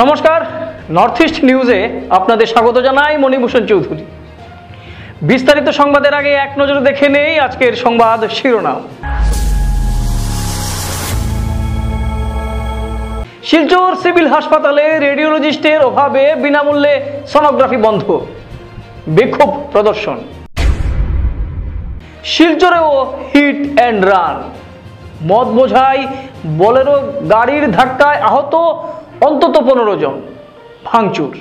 নমস্কার, north east নিউজে আপনাদের স্বাগত জানাই মণিভূষণ চৌধুরী। বিস্তারিত সংবাদের আগে এক নজরে দেখে নেই আজকের সংবাদ শিরোনাম। শিলচর সিভিল হাসপাতালে রেডিওলজিস্টের অভাবে বিনামূল্যে সোনোগ্রাফি বন্ধ, বিক্ষোভ প্রদর্শন। শিলচরেও হিট অ্যান্ড রান, মদ বোঝাই বোলেরো গাড়ির ধাক্কায় আহত অন্তত 15 জন, ভাঙচুর।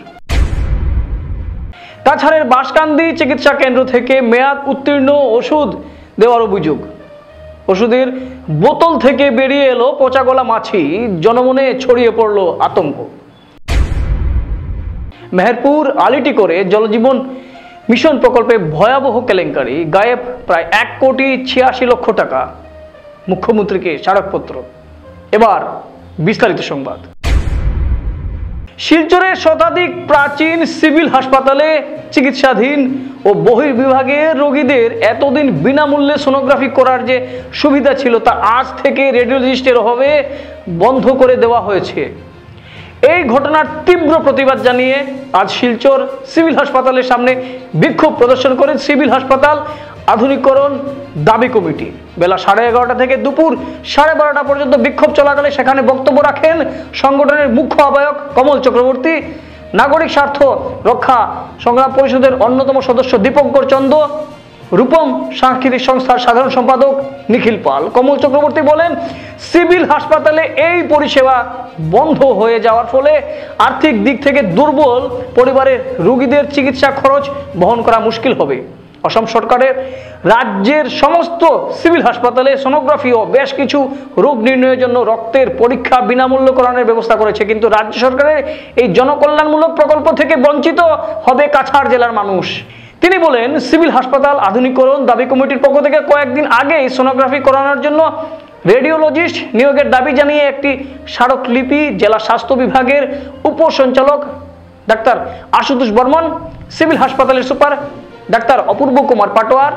কাছাড়ের বাঁশকান্দি চিকিৎসা কেন্দ্র থেকে মেয়াদ উত্তীর্ণ ওষুধ দেওয়ার অভিযোগ। ওষুধের বোতল থেকে বেরিয়ে এলো পচাগলা মাছি, জনমনে ছড়িয়ে পড়ল আতঙ্ক। মেহেরপুর আলিটি করে জলজীবন মিশন প্রকল্পে ভয়াবহ কেলেঙ্কারি, গায়েব প্রায় 1,86,00,000 টাকা, মুখ্যমন্ত্রীকে স্মারকপত্র। এবার বিস্তারিত সংবাদ। শিলচরের শতাধিক প্রাচীন সিভিল হাসপাতালে চিকিৎসাধীন ও বহির্বিভাগের রোগীদের এতদিন বিনামূল্যে সোনোগ্রাফি করার যে সুবিধা ছিল তা আজ থেকে রেডিওলজিস্টের অভাবে বন্ধ করে দেওয়া হয়েছে। এই ঘটনার তীব্র প্রতিবাদ জানিয়ে আজ শিলচর সিভিল হাসপাতালের সামনে বিক্ষোভ প্রদর্শন করেন সিভিল হাসপাতাল আধুনিকরণ দাবি কমিটি। বেলা 11:30 থেকে দুপুর 12:30 পর্যন্ত বিক্ষোভ চলাকালে সেখানে বক্তব্য রাখেন সংগঠনের মুখ্য আহ্বায়ক কমল চক্রবর্তী, নাগরিক স্বার্থ রক্ষা সংগ্রাম পরিষদের অন্যতম সদস্য দীপঙ্কর চন্দ, রূপম সাংস্কৃতিক সংস্থার সাধারণ সম্পাদক নিখিল পাল। কমল চক্রবর্তী বলেন, সিভিল হাসপাতালে এই পরিষেবা বন্ধ হয়ে যাওয়ার ফলে আর্থিক দিক থেকে দুর্বল পরিবারের রোগীদের চিকিৎসা খরচ বহন করা মুশকিল হবে। অসম সরকারের রাজ্যের সমস্ত সিভিল হাসপাতালে সোনোগ্রাফি ও বেশ কিছু রোগ নির্ণয়ের জন্য রক্তের পরীক্ষা বিনামূল্যকরণের ব্যবস্থা করেছে, কিন্তু রাজ্য সরকারের এই জনকল্যাণমূলক প্রকল্প থেকে বঞ্চিত হবে কাছাড় জেলার মানুষ। তিনি বলেন, সিভিল হাসপাতাল আধুনিকরণ দাবি কমিটির পক্ষ থেকে কয়েকদিন আগেই সোনোগ্রাফি করানোর জন্য রেডিওলজিস্ট নিয়োগের দাবি জানিয়ে একটি স্মারকলিপি জেলা স্বাস্থ্য বিভাগের উপসঞ্চালক ডাক্তার আশুতোষ বর্মন, সিভিল হাসপাতালের সুপার ডাক্তার অপূর্ব কুমার পাটোয়ার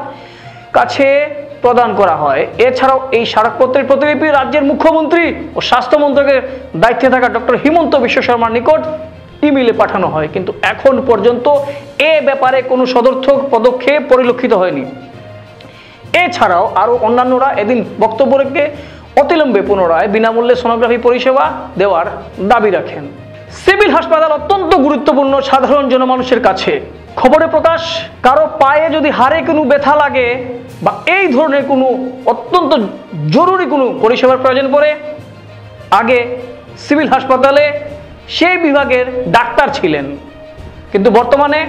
কাছে প্রদান করা হয়। এছাড়াও এই স্মারকপত্রের প্রতিলিপি রাজ্যের মুখ্যমন্ত্রী ও স্বাস্থ্য মন্ত্রকের দায়িত্বে থাকা ডক্টর হিমন্ত বিশ্ব শর্মার নিকট ইমেইলে পাঠানো হয়, কিন্তু এখন পর্যন্ত এ ব্যাপারে কোনো সদর্থক পদক্ষেপ পরিলক্ষিত হয়নি। এছাড়াও আরও অন্যান্যরা এদিন বক্তব্য রেখে অতিলম্বে পুনরায় বিনামূল্যে সোনোগ্রাফি পরিষেবা দেওয়ার দাবি রাখেন। সিভিল হাসপাতাল অত্যন্ত গুরুত্বপূর্ণ সাধারণ জনমানুষের কাছে। খবরে প্রকাশ, কারো পায়ে যদি হাড়ে কোনো ব্যথা লাগে বা এই ধরনের কোনো অত্যন্ত জরুরি কোনো পরিষেবার প্রয়োজন পড়ে, আগে সিভিল হাসপাতালে সেই বিভাগের ডাক্তার ছিলেন, কিন্তু বর্তমানে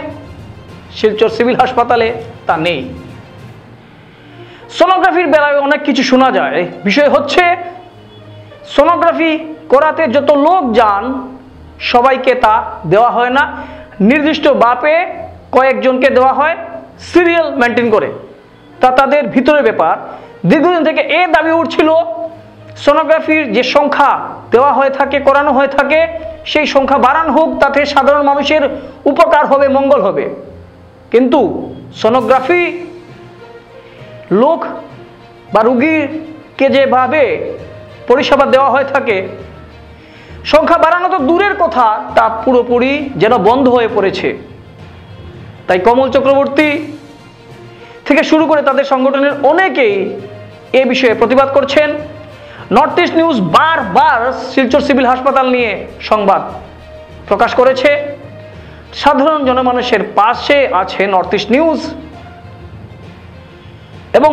শিলচর সিভিল হাসপাতালে তা নেই। সোনোগ্রাফির বেলায় অনেক কিছু শোনা যায়। বিষয় হচ্ছে, সোনোগ্রাফি করাতে যত লোক যান সবাইকে তা দেওয়া হয় না, নির্দিষ্ট বাপে কয়েকজনকে দেওয়া হয় সিরিয়াল মেনটেন করে। তা তাদের ভিতরের ব্যাপার। দীর্ঘদিন থেকে এ দাবি উঠছিল, সোনোগ্রাফির যে সংখ্যা দেওয়া হয়ে থাকে, করানো হয়ে থাকে, সেই সংখ্যা বাড়ানো হোক, তাতে সাধারণ মানুষের উপকার হবে, মঙ্গল হবে। কিন্তু সোনোগ্রাফি লোক বা রোগীকে যেভাবে পরিষেবা দেওয়া হয়ে থাকে, সংখ্যা বাড়ানো তো দূরের কথা, তা পুরোপুরি যেন বন্ধ হয়ে পড়েছে। তাই কমল চক্রবর্তী থেকে শুরু করে তাদের সংগঠনের অনেকেই এ বিষয়ে প্রতিবাদ করছেন। নর্থ ইস্ট নিউজ বারবার শিলচর সিভিল হাসপাতাল নিয়ে সংবাদ প্রকাশ করেছে। সাধারণ জনমানুষের পাশে আছে নর্থ ইস্ট নিউজ, এবং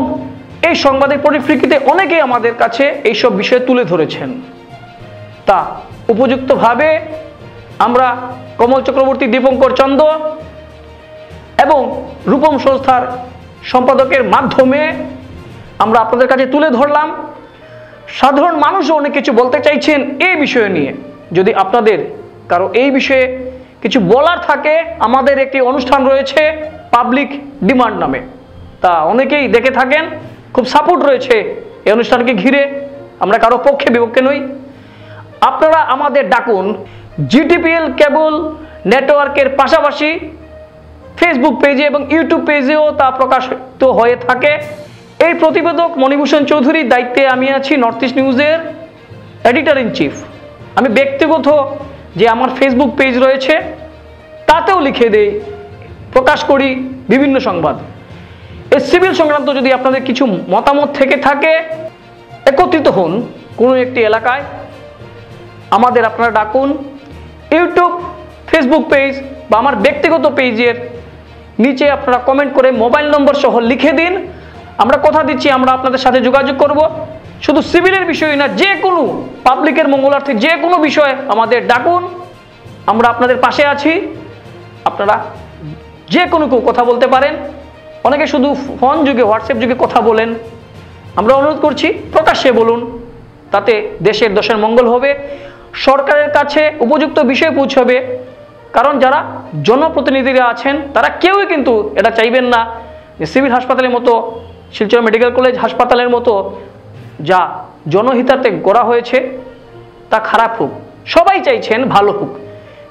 এই সংবাদের পরিপ্রেক্ষিতে অনেকেই আমাদের কাছে এইসব বিষয় তুলে ধরেছেন। তা উপযুক্তভাবে আমরা কমল চক্রবর্তী, দীপঙ্কর চন্দ এবং রূপম সংস্থার সম্পাদকের মাধ্যমে আমরা আপনাদের কাছে তুলে ধরলাম। সাধারণ মানুষও অনেক কিছু বলতে চাইছেন এই বিষয় নিয়ে। যদি আপনাদের কারো এই বিষয়ে কিছু বলার থাকে, আমাদের একটি অনুষ্ঠান রয়েছে পাবলিক ডিমান্ড নামে, তা অনেকেই দেখে থাকেন, খুব সাপোর্ট রয়েছে এই অনুষ্ঠানকে ঘিরে। আমরা কারো পক্ষে বিপক্ষে নই। আপনারা আমাদের ডাকুন। জিটিপিএল কেবল নেটওয়ার্কের পাশাপাশি ফেসবুক পেজে এবং ইউটিউব পেজেও তা প্রকাশিত হয়ে থাকে। এই প্রতিবেদক মণিভূষণ চৌধুরীর দায়িত্বে আমি আছি নর্থ ইস্ট নিউজের এডিটর ইন চিফ। আমি ব্যক্তিগত যে আমার ফেসবুক পেজ রয়েছে, তাতেও লিখে দেই, প্রকাশ করি বিভিন্ন সংবাদ। এই সিভিল সংক্রান্ত যদি আপনাদের কিছু মতামত থেকে থাকে, একত্রিত হন কোনো একটি এলাকায়, আমাদের আপনারা ডাকুন। ইউটিউব, ফেসবুক পেজ বা আমার ব্যক্তিগত পেজের নিচে আপনারা কমেন্ট করে মোবাইল নম্বর সহ লিখে দিন। আমরা কথা দিচ্ছি আমরা আপনাদের সাথে যোগাযোগ করব। শুধু সিভিলের বিষয় না, যে কোনো পাবলিকের মঙ্গলার্থে যে কোনো বিষয়ে আমাদের ডাকুন, আমরা আপনাদের পাশে আছি। আপনারা যে কোনো কেউ কথা বলতে পারেন। অনেকে শুধু ফোন যুগে, হোয়াটসঅ্যাপ যুগে কথা বলেন। আমরা অনুরোধ করছি প্রকাশ্যে বলুন, তাতে দেশের মঙ্গল হবে, সরকারের কাছে উপযুক্ত বিষয় পৌঁছবে। কারণ যারা জনপ্রতিনিধিরা আছেন তারা কেউই কিন্তু এটা চাইবেন না যে সিভিল হাসপাতালের মতো, শিলচর মেডিকেল কলেজ হাসপাতালের মতো যা জনহিতার্থে গড়া হয়েছে তা খারাপ হোক। সবাই চাইছেন ভালো হোক,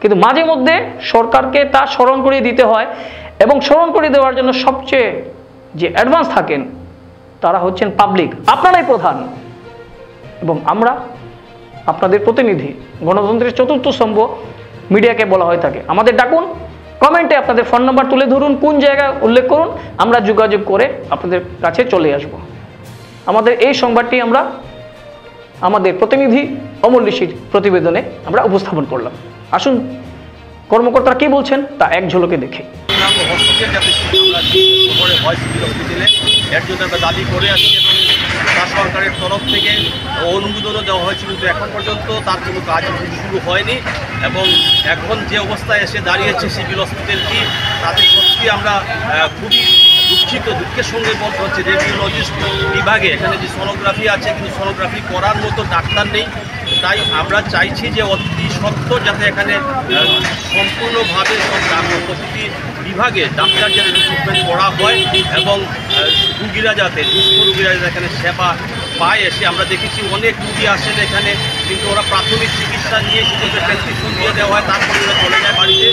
কিন্তু মাঝে মধ্যে সরকারকে তা স্মরণ করিয়ে দিতে হয়, এবং স্মরণ করিয়ে দেওয়ার জন্য সবচেয়ে যে অ্যাডভান্স থাকেন তারা হচ্ছেন পাবলিক, আপনারাই প্রধান, এবং আমরা আপনাদের প্রতিনিধি। গণতন্ত্রের চতুর্থ স্তম্ভ মিডিয়াকে বলা হয়ে থাকে। আমাদের ডাকুন, কমেন্টে আপনাদের ফোন নাম্বার তুলে ধরুন, কোন জায়গায় উল্লেখ করুন, আমরা যোগাযোগ করে আপনাদের কাছে চলে আসব। আমাদের এই সংবাদটি আমরা আমাদের প্রতিনিধি অমল ঋষির প্রতিবেদনে আমরা উপস্থাপন করলাম। আসুন কর্মকর্তারা কি বলছেন তা এক ঝলকে দেখে। এর জন্য আমরা দাবি করে আসছি এবং তার সরকারের তরফ থেকে অনুমোদনও দেওয়া হয়েছে, কিন্তু এখন পর্যন্ত তার কোনো কাজ শুরু হয়নি। এবং এখন যে অবস্থায় এসে দাঁড়িয়েছে সিভিল হসপিটালটি, তাতে সত্যি আমরা খুবই দুঃখের সঙ্গে বলতে হচ্ছে। রেডিওলজিস্ট বিভাগে এখানে যে সোনোগ্রাফি আছে, কিন্তু সোনোগ্রাফি করার মতো ডাক্তার নেই। তাই আমরা চাইছি যে অতি সত্ত্বর যাতে এখানে সম্পূর্ণভাবে প্রতিটি বিভাগে ডাক্তার যাতে রিক্রুটমেন্ট করা হয়, এবং রুগীরা যাতে দুস্থ রুগীরা এখানে সেবা পায়। এসে আমরা দেখেছি অনেক রুগী আসেন এখানে, কিন্তু ওরা প্রাথমিক চিকিৎসা নিয়ে শুধু প্রেসক্রিপশন দিয়ে দেওয়া হয়, তারপরে ওরা চলে যায় বাড়িতে।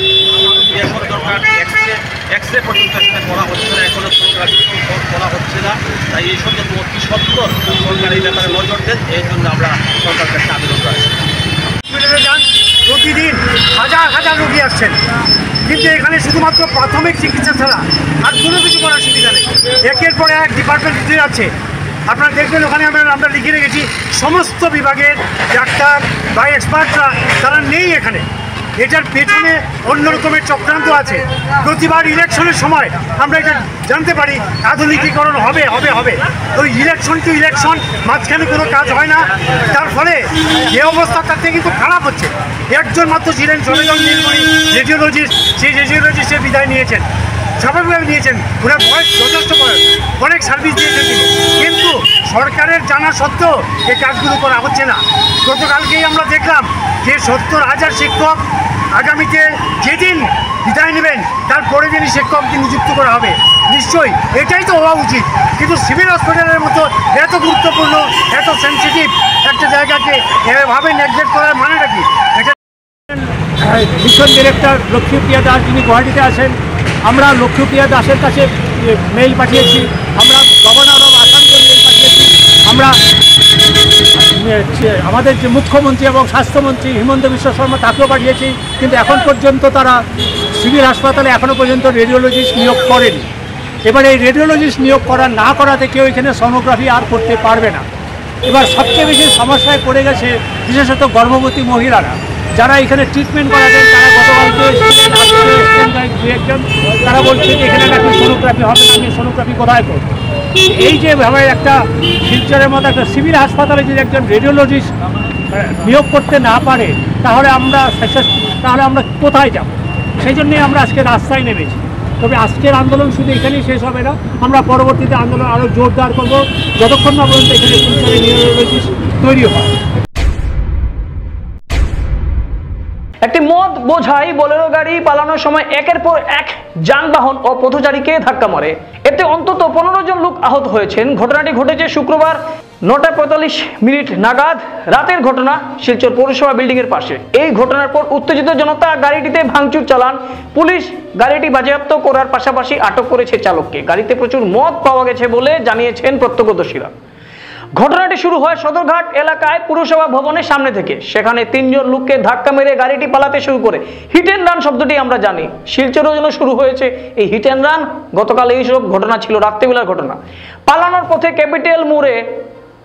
এখন দরকার এক্স রে পর্যন্ত এখানে করা হচ্ছে না, এখনও করা হচ্ছে না। তাই এইসব যাতে অতি সত্ত্বর সরকার এই ব্যাপারে নজর দেন, এই জন্য আমরা সরকারের কাছে আবেদন করেছি। প্রতিদিন হাজার রোগী আসছেন, কিন্তু এখানে শুধুমাত্র প্রাথমিক চিকিৎসা ছাড়া আর কোনো কিছু করার সুবিধা নেই। একের পর এক ডিপার্টমেন্ট আছে। আপনারা দেখবেন ওখানে আমরা লিখে রেখেছি সমস্ত বিভাগের ডাক্তার বা এক্সপার্টরা তারা নেই এখানে। এটার পেছনে অন্য রকমের চক্রান্ত আছে। প্রতিবার ইলেকশনের সময় আমরা এটা জানতে পারি আধুনিকীকরণ হবে হবে হবে, ওই ইলেকশন টু ইলেকশন মাঝখানে কোনো কাজ হয় না। তার ফলে যে অবস্থা তার থেকে কিন্তু খারাপ হচ্ছে। একজন মাত্র ছিলেন সবেদন নীলমণি রেডিওলজিস্ট, সেই রেডিওলজিস্টের বিদায় নিয়েছেন, স্বাভাবিকভাবে নিয়েছেন। ওনার বয়স যথেষ্ট বয়স, অনেক সার্ভিস দিয়েছেন তিনি, কিন্তু সরকারের জানা সত্ত্বেও এই কাজগুলো করা হচ্ছে না। গতকালকেই আমরা দেখলাম যে 70,000 শিক্ষক আগামীতে যেদিন বিদায় নেবেন তার পরের দিনই শিক্ষককে নিযুক্ত করা হবে। নিশ্চয়ই এটাই তো হওয়া উচিত, কিন্তু সিভিল হসপিটালের মতো এত গুরুত্বপূর্ণ, এত সেন্সিটিভ একটা জায়গাকে এভাবে নেগলেক্ট করার মানেটা কি? এটা মিশন ডিরেক্টর লক্ষ্মীপ্রিয়া দাস যিনি গুয়াহাটিতে আছেন, আমরা লক্ষ্মীপ্রিয়া দাসের কাছে মেইল পাঠিয়েছি, আমরা গভর্নর অফ আসামকে মেইল পাঠিয়েছি, আমরা আমাদের যে মুখ্যমন্ত্রী এবং স্বাস্থ্যমন্ত্রী হিমন্ত বিশ্ব শর্মা তাকেও পাঠিয়েছি, কিন্তু এখন পর্যন্ত তারা সিভিল হাসপাতালে এখনও পর্যন্ত রেডিওলজিস্ট নিয়োগ করেনি। এবার এই রেডিওলজিস্ট নিয়োগ না করাতে কেউ এখানে সোনোগ্রাফি আর করতে পারবে না। এবার সবচেয়ে বেশি সমস্যায় পড়ে গেছে বিশেষত গর্ভবতী মহিলারা, যারা এখানে ট্রিটমেন্ট করাতেন। তারা গতকালকে একজন তারা বলছে যে এখানে নাকি সোনোগ্রাফি হবে না, আমি সোনোগ্রাফি কোথায় করব? এই যে ভাবে একটা শিলচরের মতো একটা সিভিল হাসপাতালে যদি একজন রেডিওলজিস্ট নিয়োগ করতে না পারে, তাহলে আমরা কোথায় যাব? সেই জন্যই আমরা আজকে রাস্তায় নেমেছি। তবে আজকের আন্দোলন শুধু এখানেই শেষ হবে না, আমরা পরবর্তীতে আন্দোলন আরও জোরদার করব যতক্ষণ না পর্যন্ত এখানে শিলচরে রেডিওলজিস্ট তৈরি হয়। একটি মদ বোঝাই বোলেরো গাড়ি পালানোর সময় একের পর এক যানবাহন ও পথচারীকে ধাক্কা মারে। এতে অন্তত 15 জন লোক আহত হয়েছেন। ঘটনাটি ঘটেছে শুক্রবার 9:45 নাগাদ। রাতের ঘটনা শিলচর পৌরসভা বিল্ডিং এর পাশে। এই ঘটনার পর উত্তেজিত জনতা গাড়িটিতে ভাঙচুর চালান। পুলিশ গাড়িটি বাজেয়াপ্ত করার পাশাপাশি আটক করেছে চালককে। গাড়িতে প্রচুর মদ পাওয়া গেছে বলে জানিয়েছেন প্রত্যক্ষদর্শীরা। ঘটনাটি শুরু হয় সদরঘাট এলাকায় পুরসভা ভবনের সামনে থেকে। সেখানে 3 জন লোককে ধাক্কা মেরে গাড়িটি পালাতে শুরু করে। হিট অ্যান্ড রান শব্দটি আমরা জানি, শিলচরেও যেন শুরু হয়েছে এই হিট অ্যান্ড রান। গতকাল এইসব ঘটনা ছিল রাত্রিবেলার ঘটনা। পালানোর পথে ক্যাপিটাল মোড়ে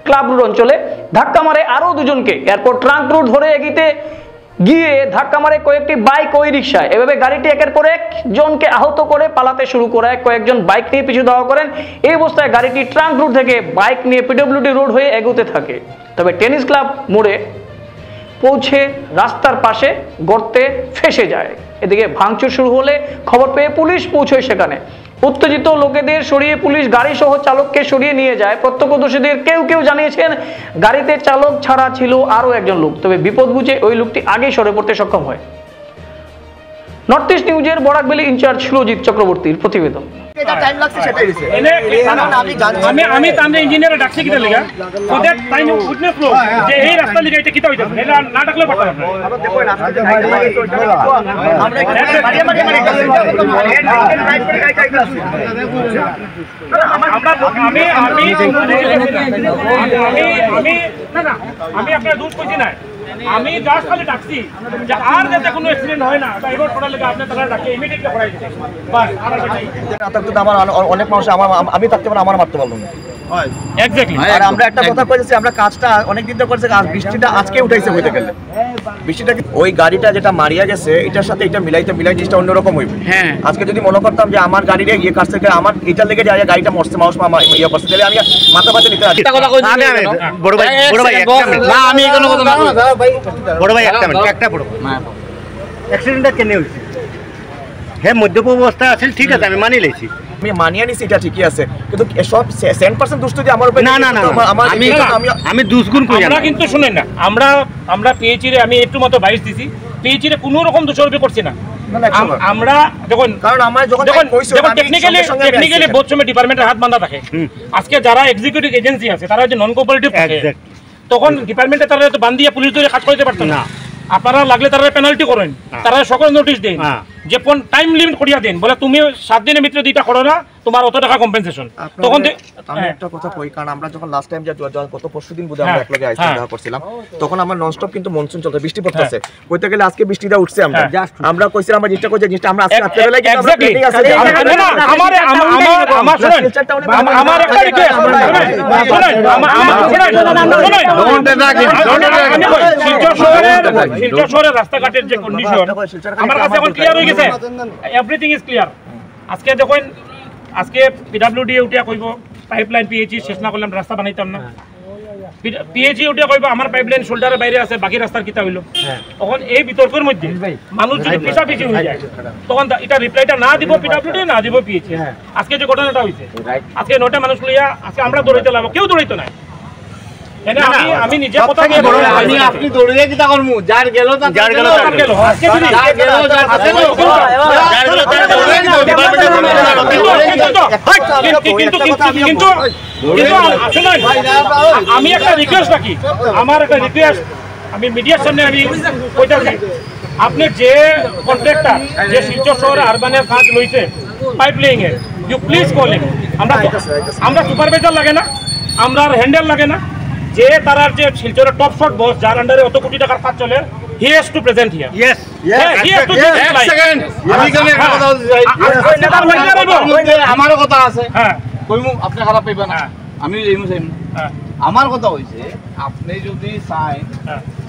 ক্লাব রোড অঞ্চলে ধাক্কা মারে আরও 2 জনকে। এরপর ট্রাঙ্ক রোড ধরে এগিয়ে গিয়ে ধাক্কা মারে কয়েকটি বাইক ওই রিক্সায়। এভাবে গাড়িটি একের পর এক জনকে আহত করে পালাতে শুরু করে। কয়েকজন বাইক নিয়ে পিছু ধাওয়া করেন। এই অবস্থায় গাড়িটি ট্রাঙ্ক রোড থেকে বাইক নিয়ে পিডব্লিউডি রোড হয়ে এগোতে থাকে। তবে টেনিস ক্লাব মোড়ে পৌঁছে রাস্তার পাশে গর্তে ফেসে যায়। এদিকে ভাঙচুর শুরু হলে খবর পেয়ে পুলিশ পৌঁছয় সেখানে। উত্তেজিত লোকেদের সরিয়ে পুলিশ গাড়ি সহ চালককে সরিয়ে নিয়ে যায়। প্রত্যক্ষদর্শীদের কেউ জানিয়েছেন গাড়িতে চালক ছাড়া ছিল আরও একজন লোক। তবে বিপদ বুঝে ওই লোকটি আগেই সরে পড়তে সক্ষম হয়। নর্থ ইস্ট নিউজের বরাকবেলি ইনচার্জ সুরজিৎ চক্রবর্তীর প্রতিবেদন। আমি তামনে ইঞ্জিনিয়ার ডাকছি কিটা লাগা ওদের টাইম উইটনেস লো যে এই রাস্তা লাগা এটা কিটা হইতাছে এটা না ডাকলে পারতাম আমি আপনার দূর কইছি না, আমি জাস্ট খালি ডাকছি যে আর যাতে কোনো অ্যাক্সিডেন্ট হয় না তাই এবার পড়া লাগে আপনি তারা ডাকে ইমিডিয়েটলি পড়াই দিতে বাস। আমার অনেক মানুষ আমি থাকতে পারে আমার মারতে পারবো না। এক্স্যাক্টলি। আর আমরা একটা কথা কইতেছি, আমরা কাজটা অনেক দিন ধরে করতেছি, আজ বৃষ্টিটা আজকে উঠাইছে হইতে গেলে বৃষ্টিটা ওই গাড়িটা যেটা মারিয়া গেছে এটার সাথে এটা মিলাই জিনিসটা অন্যরকম হইবে। হ্যাঁ, আজকে যদি মনে করতাম যে আমার গাড়িটা ইয়ে কাছ থেকে আমার এটার লেগে যায় গাড়িটা মরছে মানুষ ইয়ে করছে তাহলে আমি মাথা পাতে নিতে পারি। বড় ভাই না, আমি কোনো কথা না বড় ভাই একটা বড় অ্যাক্সিডেন্টটা কেন হইছে? হ্যাঁ, মধ্যপ অবস্থা আছে, ঠিক আছে, আমি মানি লইছি, আমি মানিয়ে নিছি, এটা ঠিকই আছে, কিন্তু সব 100% দোষ যদি আমার উপরে না আমি দুষ্গুণ করি না। কিন্তু শুনেন না, আমরা পিএইচি রে আমি একটু মতো বাইশ দিছি, পিএইচি রে কোনো রকম দোষারোপ করছি না। আমরা যখন কারণ আমরা যখন টেকনিক্যালি বোথ সময় ডিপার্টমেন্টের হাত বাঁধা থাকে। আজকে যারা এক্সিকিউটিভ এজেন্সি আছে তারা যে নন কোঅপারেটিভ থাকে তখন ডিপার্টমেন্টে তারা তো বান্ধিয়ে পুলিশ ধরে কাজ করতে পারতো না। আপনারা লাগলে তারা পেনাল্টি করেন, তারা সকল নোটিশ দেন যে কোন টাইম লিমিট করিয়া দেন, বলে তুমি 7 দিনের ভিতরে দুইটা করো না তোমার অত টাকা কম্পেনসেশন। তখন আমি একটা কথা কই, কারণ আমরা যখন লাস্ট টাইম গত পরশুদিন বুধবার আমরা একলাগে আইসা দেখা করছিলাম, তখন আমরা ননস্টপ কিন্তু মনসুন চলছে, বৃষ্টি পড়তেছে, কইতে গেলে আজকে বৃষ্টিটা উঠছে। আমরা কইছিলাম আমরা যেটা কইছি জিনিসটা আমরা আজকে রাতে বেলায় কিন্তু আমরা ট্রেনিং আছে। আমার একটা রিকোয়েস্ট শিলচর শহরের রাস্তাঘাটের যে কন্ডিশন আমার কাছে এখন ক্লিয়ার হয়ে গেছে, এভরিথিং ইজ ক্লিয়ার। আজকে দেখুন, আজকে পিডব্লিউডি উঠিয়া কইব পাইপলাইন পিএইচি শেষ না করলাম রাস্তা বানাইতাম না, পিএইচি উঠিয়া কইব আমার পাইপলাইন শোল্ডারের বাইরে আছে বাকি রাস্তার কিতা হইল। তখন এই বিতর্কের মধ্যে মানুষ যদি পিছাপিছি হয়ে যায় তখন এটা রিপ্লাইটা না দিব পিডব্লিউডি, না দিব পিএইচি। আজকে যে ঘটনাটা হয়েছে, আজকে 9টা মানুষ লইয়া আজকে আমরা দৌড়াইতে লাগবো, কেউ দৌড়াইতো না। আমি নিজে কথা আপনি দৌড়িয়ে কিতা করমু, যার গেল যার গেল কিন্তু আমি একটা রিকোয়েস্ট রাখি, আমার একটা রিকোয়েস্ট আমি মিডিয়ার সামনে আমি কইতাছি, আপনি যে কন্ট্রাক্টর যে শিলচর শহরে আরবানের কাজ লইছে পাইপলাইন এর, ইউ প্লিজ কল হিম। আমরা সুপারভাইজার লাগে না, আমরা হ্যান্ডেল লাগে না, যে তারার যে শিলচরের টপ শট বস যার আন্ডারে অত কোটি টাকার কাজ চলে, he has to present here. Yes he has to এক সেকেন্ড আমি কেন একটা কথা বলছি, আমারও কথা আছে। হ্যাঁ, কইমু আপনি খারাপ পাইবা না, আমি এইমু চাইমু। আমার কথা হইছে আপনি যদি চাই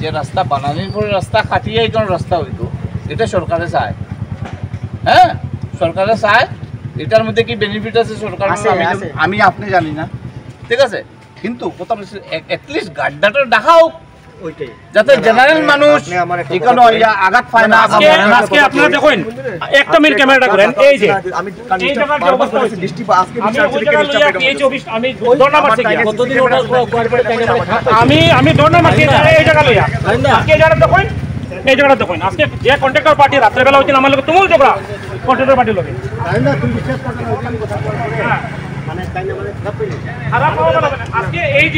যে রাস্তা বানানোর পরে রাস্তা কাটিয়ে কোন রাস্তা হইতো, এটা সরকারে চায়। হ্যাঁ, সরকারে চায়, এটার মধ্যে কি বেনিফিট আছে সরকার আমি আপনি জানি না, ঠিক আছে, কিন্তু কথা বলছি এটলিস্ট গাড্ডাটা দেখাও যাতে জেনারেল মানুষ এখানে আঘাত পায় না। আজকে আপনারা দেখুন, একটা মিনিট ক্যামেরাটা করেন, এই যে আমি এই জায়গার যে অবস্থা হয়েছে, বৃষ্টি আজকে আমি ওই জায়গা লইয়া পিএইচ অফিস আমি দৌড়না মারছি, কতদিন ওটা আমি দৌড়না মারছি এই জায়গা লইয়া। আজকে এই জায়গাটা দেখুন, এই জায়গাটা দেখুন, আজকে যে কন্ট্রাক্টর পার্টি রাত্রেবেলা হয়েছিল আমার লোক তুমুল ঝগড়া কন্ট্রাক্টর পার্টির লোকে। আজকে এই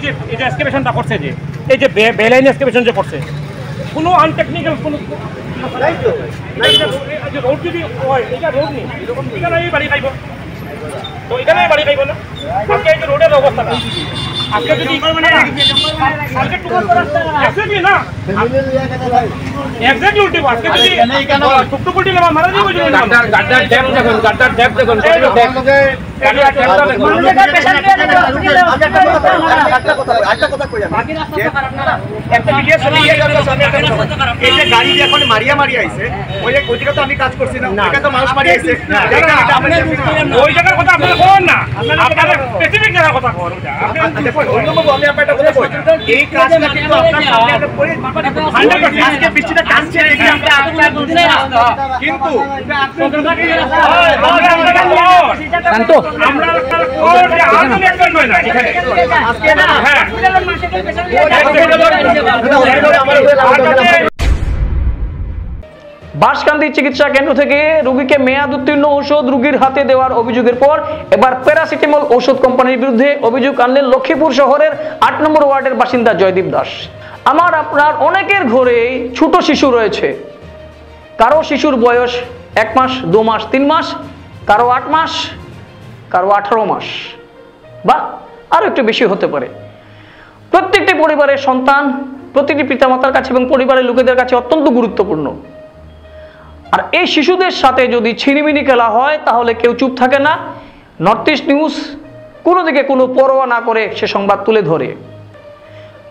যে এক্সকেভেশনটা করছে, যে এই যে বেলাইন এক্সকেভেশন যে করছে, কোনো আনটেকনিক্যাল কোনো রোড যদি হয়, এটা রোড নেই, এখানে এই বাড়ি খাইব, তো এখানে বাড়ি খাইব না। আজকে এই যে রোডের অবস্থাটা আজকে যদি এক্স্যাক্টলি না এক্স্যাক্টলি উল্টে আজকে যদি টুকটুক উল্টে না মারা দিব গাড্ডার ড্যাপ দেখুন গাড্ডার ড্যাপ দেখুন একটা ভিডিও চলে গিয়ে এই যে গাড়ি যে এখন মারিয়া আইছে ওই জায়গা তো আমি কাজ করছি না এটা তো মানুষ মারিয়া আইছে ওই জায়গার কথা আপনারা বলেন না আপনারা স্পেসিফিক জায়গার কথা বলেন দেখুন অন্যভাবে আমি আপনাদের কথা বলি এই কাজটা কিন্তু আপনার সামনে আমরা করে 100% আজকে বৃষ্টিটা কাটছে দেখি আমরা আপনার বুঝতে কিন্তু শান্ত আমরা কোর্টে আন্দোলন একজন নয় না এখানে আজকে না হ্যাঁ বাঁশকান্দি চিকিৎসা কেন্দ্র থেকে রোগীকে মেয়াদ উত্তীর্ণ ঔষধ রোগীর হাতে দেওয়ার অভিযোগের পর এবার প্যারাসিটামল ঔষধ কোম্পানির বিরুদ্ধে অভিযোগ আনলেন লক্ষ্মীপুর শহরের ৮ নম্বর ওয়ার্ডের বাসিন্দা জয়দীপ দাস। আমার আপনার অনেকের ঘরেই ছোট শিশু রয়েছে, কারো শিশুর বয়স 1 মাস 2 মাস 3 মাস, কারো 8 মাস, কারো 18 মাস বা আরো একটু বেশি হতে পারে। প্রত্যেকটি পরিবারের সন্তান প্রতিটি পিতামাতার কাছে এবং পরিবারের লোকেদের কাছে অত্যন্ত গুরুত্বপূর্ণ। আর এই শিশুদের সাথে যদি ছিনিমিনি খেলা হয় তাহলে কেউ চুপ থাকে না। নর্থ ইস্ট নিউজ কোনো দিকে কোনো পরোয়া না করে সে সংবাদ তুলে ধরে।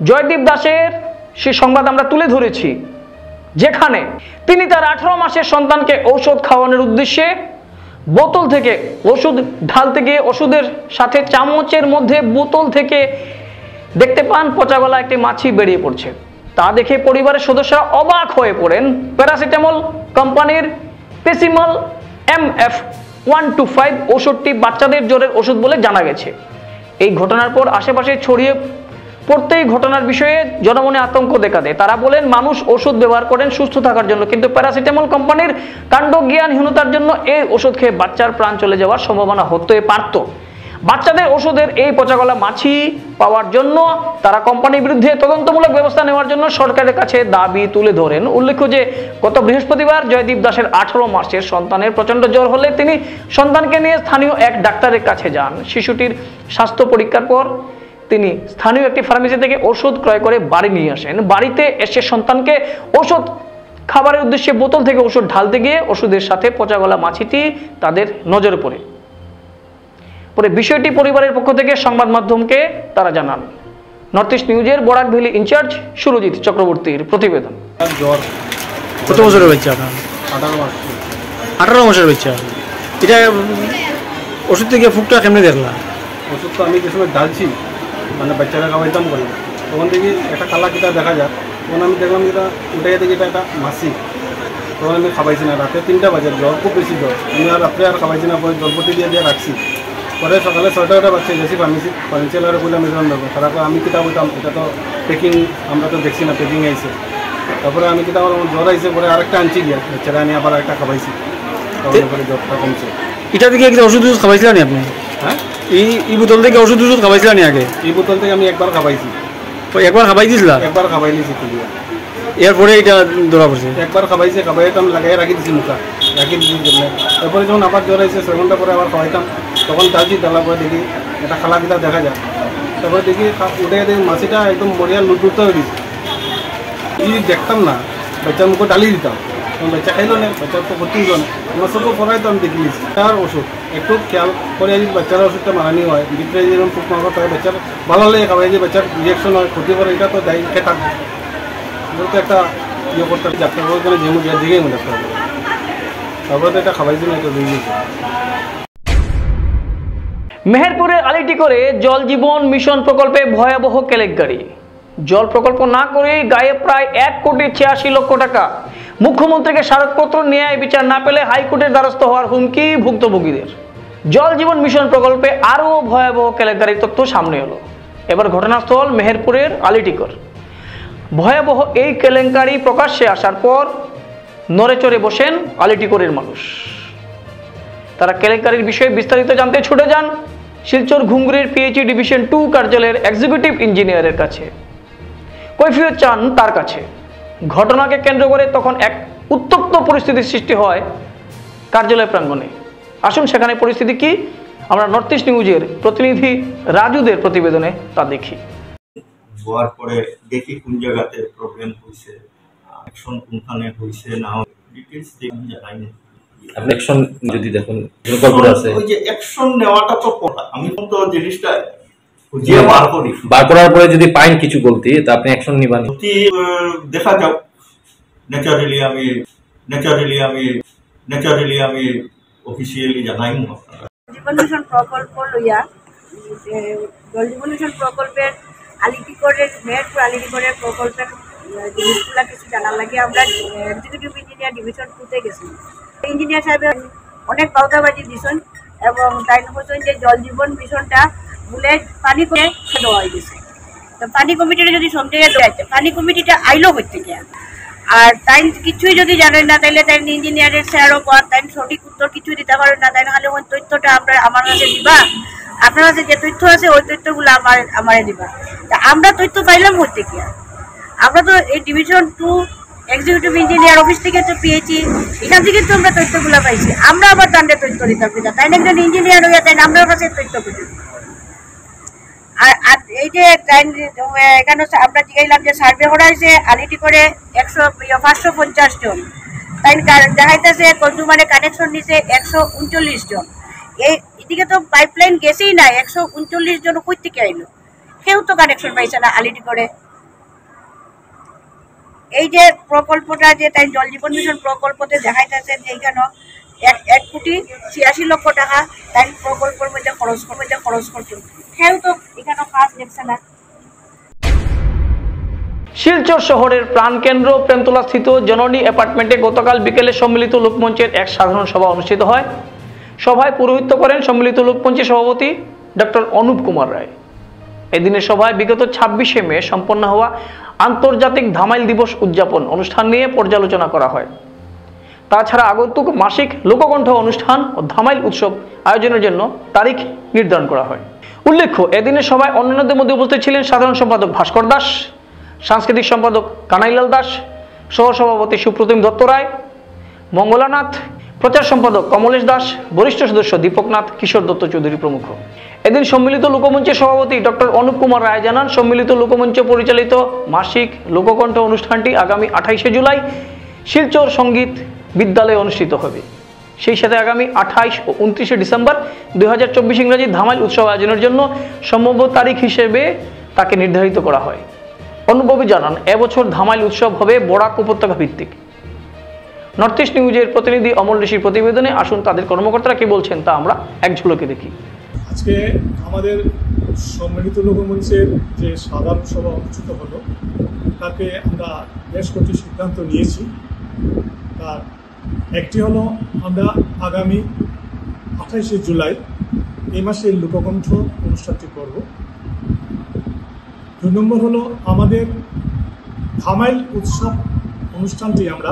জয়দীপ দাসের সে সংবাদ আমরা তুলে ধরেছি, যেখানে তিনি তার 18 মাসের সন্তানকে ঔষধ খাওয়ানোর উদ্দেশ্যে বোতল থেকে ওষুধ ঢালতে গিয়ে ওষুধের সাথে চামচের মধ্যে বোতল থেকে দেখতে পান পচা গলা একটি মাছি বেরিয়ে পড়ছে। তা দেখে পরিবারের সদস্যরা অবাক হয়ে পড়েন। প্যারাসিটামল কোম্পানির পেসিমল MF125 ওষুধটি বাচ্চাদের জ্বরের ওষুধ বলে জানা গেছে। এই ঘটনার পর আশেপাশে ছড়িয়ে পড়তেই ঘটনার বিষয়ে জনমনে আতঙ্ক দেখা দেয়। তারা বলেন মানুষ ওষুধ ব্যবহার করেন সুস্থ থাকার জন্য, কিন্তু প্যারাসিটামল কোম্পানির কাণ্ডজ্ঞানহীনতার জন্য এই ওষুধ খেয়ে বাচ্চার প্রাণ চলে যাওয়ার সম্ভাবনা হতে পারত। বাচ্চাদের ওষুধের এই পচাগলা মাছি পাওয়ার জন্য তারা কোম্পানির বিরুদ্ধে তদন্তমূলক ব্যবস্থা নেওয়ার জন্য সরকারের কাছে দাবি তুলে ধরেন। উল্লেখ্য যে গত বৃহস্পতিবার জয়দীপ দাসের 18 মাসের সন্তানের প্রচণ্ড জ্বর হলে তিনি সন্তানকে নিয়ে স্থানীয় এক ডাক্তারের কাছে যান। শিশুটির স্বাস্থ্য পরীক্ষার পর তিনি স্থানীয় একটি ফার্মেসি থেকে ওষুধ ক্রয় করে বাড়ি নিয়ে আসেন। বাড়িতে এসে সন্তানকে ওষুধ খাবারের উদ্দেশ্যে বোতল থেকে ওষুধ ঢালতে গিয়ে ওষুধের সাথে পচাগলা মাছিটি তাদের নজরে পড়ে। পরে বিষয়টি পরিবারের পক্ষ থেকে সংবাদ মাধ্যমকে তারা জানান। নর্থ ইস্ট নিউজের বরাক ভ্যালি ইনচার্জ সুরজিৎ চক্রবর্তীর প্রতিবেদন। জ্বর কত বছরের বাচ্চা আপনার? 18 মাস। 18 মাসের বাচ্চা। এটা ওষুধ থেকে ফুকটা কেমনে দেখলা? ওষুধ তো আমি যে সময় ডালছি মানে বাচ্চারা খাওয়াইতাম বলে, তখন দেখি একটা কালা কিতা দেখা যায়। তখন আমি দেখলাম যেটা উঠে দেখি এটা একটা মাসি। তখন আমি খাওয়াইছি না। রাতে 3টা বাজে, জ্বর খুব বেশি জ্বর। আমি আর রাত্রে আর খাওয়াইছি না, পরে জলপটি দিয়ে রাখছি। পরে সকালে 6টা বাচ্চা গেছি ফার্মেসিওয়ালারে বললাম এরকম দেবো। তারা আমি কিতা বলতাম এটা তো প্যাকিং আমরা তো দেখছি না, প্যাকিং আইছে। তারপরে আমি কিতা আমার জ্বর আইছে, পরে আরেকটা আনছি গিয়া বাচ্চারা নিয়ে আবার একটা খাওয়াইছি। তখন পরে জ্বরটা কমছে। এটা থেকে ওষুধ খাওয়াইছিলেন আপনি? হ্যাঁ, এই বোতল থেকে ওষুধ খাওয়াইছিলেন আগে? এই বোতল থেকে আমি একবার খাওয়াইছি। একবার খাওয়াই দিয়েছিল? একবার খাওয়াই নিয়েছি। এরপরে এটা ধরা পড়ছে? একবার খাওয়াইছে, খাওয়াইতাম লাগাই রাখি দিছি মুখা, রাখি দিছি জন্য। তারপরে যখন আবার জ্বর আইছে 6 ঘন্টা পরে আবার খাওয়াইতাম। তখন ডালছি, ডালার পরে দেখি একটা খালা কিতা দেখা যায়। তারপরে দেখি উঠে দেখি মাছিটা একদম মরিয়া লুটলুটতে হয়ে দিচ্ছে। দেখতাম না, বাচ্চার মুখে ডালি দিতাম। তখন বাচ্চা খাইল না, বাচ্চার তো ভর্তি হইল না। আমার সবকে পড়াই তো আমি দেখি নিচ্ছি। তার ওষুধ একটু খেয়াল করে যদি বাচ্চার ওষুধটা মারানি হয়, ভিতরে যেরকম ফুক মারবা তাহলে বাচ্চার ভালো লাগে খাওয়াই, যে বাচ্চার রিয়াকশন হয়, ক্ষতি করে, এটা তো দায়ী খেয়ে থাকবে। তো একটা ইয়ে করতে হবে, ডাক্তার বলতে যেমন দিকেই ডাক্তার হবে। তারপরে তো এটা খাওয়াইছি না, এটা রয়ে গেছে। মেহেরপুরের আলিটিকরে জল জীবন মিশন প্রকল্পে ভয়াবহ কেলেঙ্কারি। জল প্রকল্প না করে গায়ে প্রায় 1,86,00,000 টাকা। মুখ্যমন্ত্রীকে স্মারকপত্র ন্যায় বিচার না পেলে হাইকোর্টের দ্বারস্থ হওয়ার হুমকি ভুক্তভোগীদের। জল জীবন মিশন প্রকল্পে আরও ভয়াবহ কেলেঙ্কারির তথ্য সামনে এলো। এবার ঘটনাস্থল মেহেরপুরের আলিটিকর। ভয়াবহ এই কেলেঙ্কারি প্রকাশ্যে আসার পর নড়েচড়ে বসেন আলিটিকরের মানুষ। তারা কেলেঙ্কারির বিষয়ে বিস্তারিত জানতে ছুটে যান শিলচর ঘুঙুরের PHE ডিভিশন 2 কার্যালয়ের এক্সিকিউটিভ ইঞ্জিনিয়ারের কাছে। কৈফিয়ত চান তার কাছে। ঘটনাকে কেন্দ্র করে তখন এক উত্তপ্ত পরিস্থিতির সৃষ্টি হয় কার্যালয় প্রাঙ্গণে। আসুন সেখানে পরিস্থিতি কি আমরা নর্থ ইস্ট নিউজের প্রতিনিধি রাজুদের প্রতিবেদনে তা দেখি। হওয়ার পরে দেখি কোন জায়গাতে প্রবলেম হয়েছে, অ্যাকশন কোনখানে হয়েছে না ডিটেইলস দেখি জানাইনি। অ্যাকশন যদি দেখুন কর্পোরেট আছে, ওই যে অ্যাকশন নেওয়াটা তো কথা, আমি তো জিনিসটা খুঁজিয়ে বার করি, বার করার পরে যদি পাইন কিছু বলতে তা আপনি অ্যাকশন নিবেন। যদি দেখা যাক, ন্যাচারালি আমি অফিসিয়ালি জানাইমু আপনারা। জীবন মিশন প্রকল্প লইয়া জল জীবন মিশন প্রকল্পের আলিপুরের মেহেরপুর আলিপুরের প্রকল্পের জিনিসগুলা কিছু জানার লাগে আমরা এক্সিকিউটিভ ইঞ্জিনিয়ার ডিভিশন 2-তে গেছি। ইঞ্জিনিয়ার সাহেব অনেক বাউতাবাজি দিছেন এবং তাই বলছেন যে জল জীবন মিশনটা বলে পানি করে দেওয়া হয়ে গেছে। তো পানি কমিটিটা যদি সমঝে দেওয়া পানি কমিটিটা আইলো হচ্ছে কি, আর তাই কিছুই যদি জানেন না তাইলে তাই ইঞ্জিনিয়ারের স্যারও পর তাই সঠিক উত্তর কিছু দিতে পারেন না, তাই নাহলে ওই তথ্যটা আমরা আমার কাছে দিবা, আপনার কাছে যে তথ্য আছে ওই তথ্যগুলো আমারে দিবা। তা আমরা তথ্য পাইলাম হচ্ছে কি, আমরা তো এই ডিভিশন 2 এক্সিকিউটিভ ইঞ্জিনিয়ার অফিস থেকে তো পেয়েছি, এখান থেকে তো আমরা তথ্যগুলো পাইছি, আমরা আবার দান্ডে তথ্য দিতাম কিনা, তাই না একজন ইঞ্জিনিয়ার হইয়া তাই আমরা কাছে তথ্য পেতে। আর এই যে এখানে আমরা জিগাইলাম যে সার্ভে করা হয়েছে আলিটি করে 550 জন, তাই দেখাইতেছে কনজুমারে কানেকশন নিছে 139 জন। এদিকে তো পাইপলাইন গেছেই না, 139 জন কই থেকে আইলো, কেউ তো কানেকশন পাইছে না আলিটি করে। এই যে প্রকল্পটা যে তাই জল জীবন মিশন প্রকল্পতে দেখাইতেছে যে এখানে 1,86,00,000 টাকা তাই প্রকল্পের মধ্যে খরচ করছেন, কেউ তো এখানে কাজ দেখছে না। শিলচর শহরের প্রাণকেন্দ্র প্রেমতলা স্থিত জননী অ্যাপার্টমেন্টে গতকাল বিকেলে সম্মিলিত লোকমঞ্চের এক সাধারণ সভা অনুষ্ঠিত হয়। সভায় পৌরোহিত্য করেন সম্মিলিত লোকমঞ্চের সভাপতি ডক্টর অনুপ কুমার রায়। এদিনের সভায় বিগত 26শে মে সম্পন্ন হওয়া আন্তর্জাতিক ধামাইল দিবস উদযাপন অনুষ্ঠান নিয়ে পর্যালোচনা করা হয়। তাছাড়া আগন্তুক মাসিক লোককণ্ঠ অনুষ্ঠান ও ধামাইল উৎসব আয়োজনের জন্য তারিখ নির্ধারণ করা হয়। উল্লেখ্য, এদিনের সভায় অন্যান্যদের মধ্যে উপস্থিত ছিলেন সাধারণ সম্পাদক ভাস্কর দাস, সাংস্কৃতিক সম্পাদক কানাইলাল দাস, সহসভাপতি সুপ্রতিম দত্ত রায়, মঙ্গলানাথ, প্রচার সম্পাদক কমলেশ দাস, বরিষ্ঠ সদস্য দীপকনাথ, কিশোর দত্ত চৌধুরী প্রমুখ। এদিন সম্মিলিত লোকমঞ্চের সভাপতি ডক্টর অনুপ কুমার রায় জানান, সম্মিলিত লোকমঞ্চ পরিচালিত মাসিক লোককণ্ঠ অনুষ্ঠানটি আগামী 28শে জুলাই শিলচর সঙ্গীত বিদ্যালয়ে অনুষ্ঠিত হবে। সেই সাথে আগামী 28 ও 29শে ডিসেম্বর 2024 ইংরাজি ধামাইল উৎসব আয়োজনের জন্য সম্ভাব্য তারিখ হিসেবে তাকে নির্ধারিত করা হয়। অনুপবাবু জানান, এবছর ধামাইল উৎসব হবে বরাক উপত্যকা ভিত্তিক। নর্থ ইস্ট নিউজের প্রতিনিধি অমল ঋষির প্রতিবেদনে আসুন তাদের কর্মকর্তারা কি বলছেন তা আমরা এক ঝলকে দেখি। আজকে আমাদের সম্মিলিত লোকমঞ্চের যে সাধারণ সভা অনুষ্ঠিত হলো তাতে আমরা বেশ কয়েকটি সিদ্ধান্ত নিয়েছি। তার একটি হলো আমরা আগামী 28শে জুলাই এই মাসের লোককণ্ঠ অনুষ্ঠানটি করব। 2 নম্বর হলো আমাদের ধামাইল উৎসব অনুষ্ঠানটি আমরা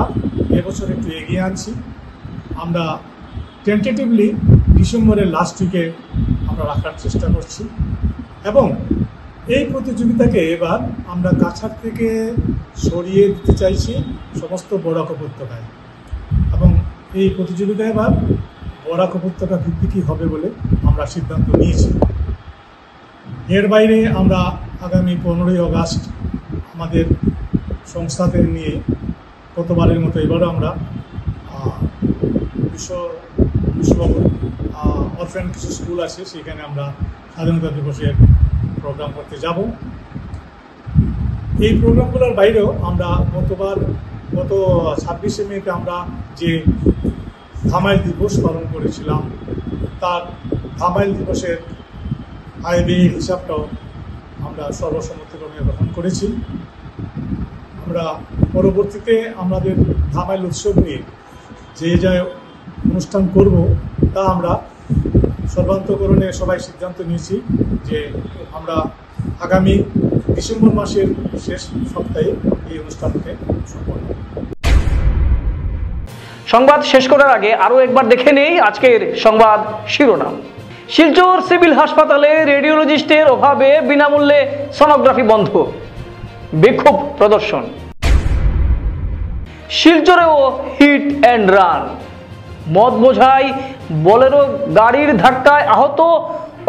এবছর একটু এগিয়ে আনছি। আমরা টেন্টেটিভলি ডিসেম্বরের লাস্ট উইকে আমরা রাখার চেষ্টা করছি এবং এই প্রতিযোগিতাকে এবার আমরা কাছাড় থেকে সরিয়ে দিতে চাইছি সমস্ত বরাক উপত্যকায় এবং এই প্রতিযোগিতা এবার বরাক উপত্যকা ভিত্তিকই হবে বলে আমরা সিদ্ধান্ত নিয়েছি। এর বাইরে আমরা আগামী 15ই আগস্ট আমাদের সংস্থাদের নিয়ে গতবারের মতো এবারও আমরা অরফ্যান কিছু স্কুল আছে সেখানে আমরা স্বাধীনতা দিবসের প্রোগ্রাম করতে যাব। এই প্রোগ্রামগুলোর বাইরেও আমরা গত 26শে মেতে আমরা যে ধামাইল দিবস পালন করেছিলাম তার ধামাইল দিবসের আয় ব্যয়ের হিসাবটাও আমরা সর্বসম্মতিক্রমে গ্রহণ করেছি। আমরা পরবর্তীতে আমাদের ধামাইল উৎসব নিয়ে যে যা অনুষ্ঠান করব তা আমরা সর্বান্তকরণে সবাই সিদ্ধান্ত নিয়েছি যে আমরা আগামী ডিসেম্বর মাসের শেষ সপ্তাহে এই অনুষ্ঠানকে সম্পন্ন। সংবাদ শেষ করার আগে আরও একবার দেখে নেই আজকের সংবাদ শিরোনাম। শিলচর সিভিল হাসপাতালে রেডিওলজিস্টের অভাবে বিনামূল্যে সোনোগ্রাফি বন্ধ, বিক্ষোভ প্রদর্শন। শিলচরেও হিট অ্যান্ড রান, মদ বোঝাই বোলেরো গাড়ির ধাক্কায় আহত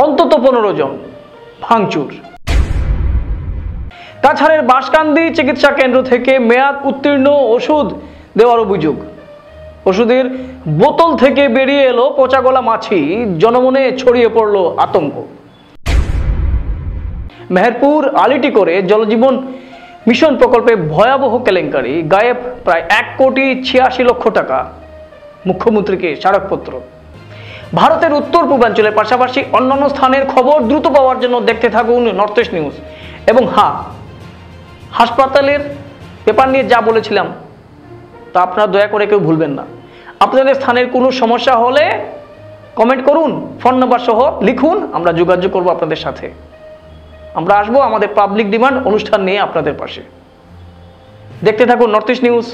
অন্তত 15 জন, ভাঙচুর। কাছাড়ের বাঁশকান্দি চিকিৎসা কেন্দ্র থেকে মেয়াদ উত্তীর্ণ ওষুধ দেওয়ার অভিযোগ। ওষুধের বোতল থেকে বেরিয়ে এলো পচাগলা মাছি, জনমনে ছড়িয়ে পড়ল আতঙ্ক। মেহেরপুর আলিটি করে জলজীবন মিশন প্রকল্পে ভয়াবহ কেলেঙ্কারি, গায়েব প্রায় 1,86,00,000 টাকা, মুখ্যমন্ত্রীকে স্মারকপত্র। ভারতের উত্তর পূর্বাঞ্চলের পাশাপাশি অন্যান্য স্থানের খবর দ্রুত পাওয়ার জন্য দেখতে থাকুন নর্থ ইস্ট নিউজ। এবং হ্যাঁ, হাসপাতালের পেপার নিয়ে যা বলেছিলাম তা আপনারা দয়া করে কেউ ভুলবেন না। আপনাদের স্থানের কোনো সমস্যা হলে কমেন্ট করুন, ফোন নাম্বার সহ লিখুন, আমরা যোগাযোগ করব আপনাদের সাথে। আমরা আসবো আমাদের পাবলিক ডিমান্ড অনুষ্ঠান নিয়ে আপনাদের পাশে। দেখতে থাকুন নর্থ ইস্ট নিউজ।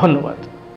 ধন্যবাদ।